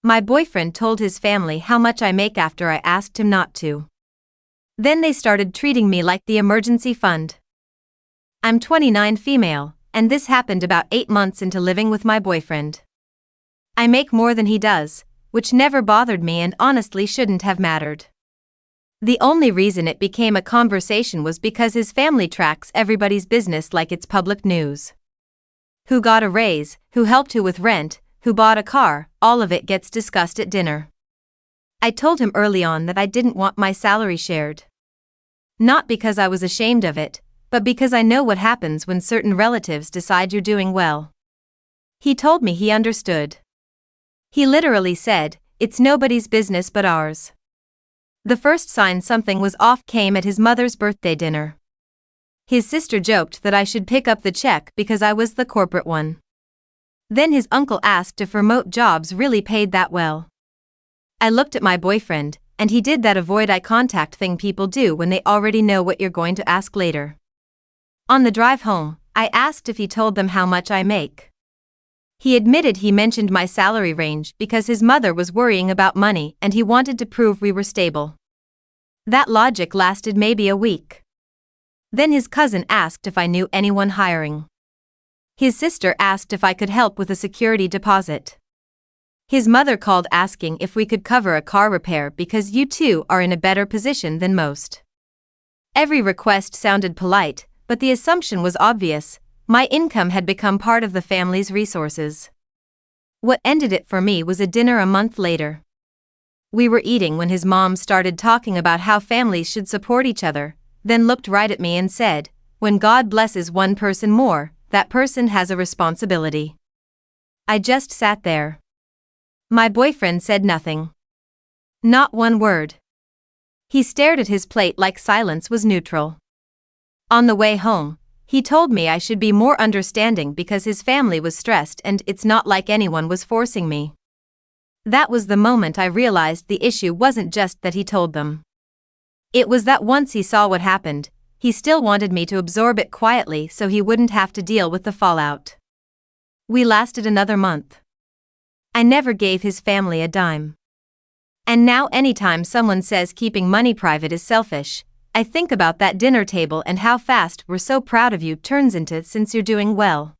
My boyfriend told his family how much I make after I asked him not to. Then they started treating me like the emergency fund. I'm 29 female, and this happened about 8 months into living with my boyfriend. I make more than he does, which never bothered me and honestly shouldn't have mattered. The only reason it became a conversation was because his family tracks everybody's business like it's public news. Who got a raise, who helped who with rent, who bought a car, all of it gets discussed at dinner. I told him early on that I didn't want my salary shared. Not because I was ashamed of it, but because I know what happens when certain relatives decide you're doing well. He told me he understood. He literally said, "It's nobody's business but ours." The first sign something was off came at his mother's birthday dinner. His sister joked that I should pick up the check because I was the corporate one. Then his uncle asked if remote jobs really paid that well. I looked at my boyfriend, and he did that avoid eye contact thing people do when they already know what you're going to ask later. On the drive home, I asked if he told them how much I make. He admitted he mentioned my salary range because his mother was worrying about money and he wanted to prove we were stable. That logic lasted maybe a week. Then his cousin asked if I knew anyone hiring. His sister asked if I could help with a security deposit. His mother called asking if we could cover a car repair because you two are in a better position than most. Every request sounded polite, but the assumption was obvious: my income had become part of the family's resources. What ended it for me was a dinner a month later. We were eating when his mom started talking about how families should support each other, then looked right at me and said, "When God blesses one person more, that person has a responsibility." I just sat there. My boyfriend said nothing. Not one word. He stared at his plate like silence was neutral. On the way home, he told me I should be more understanding because his family was stressed and it's not like anyone was forcing me. That was the moment I realized the issue wasn't just that he told them. It was that once he saw what happened, he still wanted me to absorb it quietly so he wouldn't have to deal with the fallout. We lasted another month. I never gave his family a dime. And now anytime someone says keeping money private is selfish, I think about that dinner table and how fast "we're so proud of you" turns into "since you're doing well."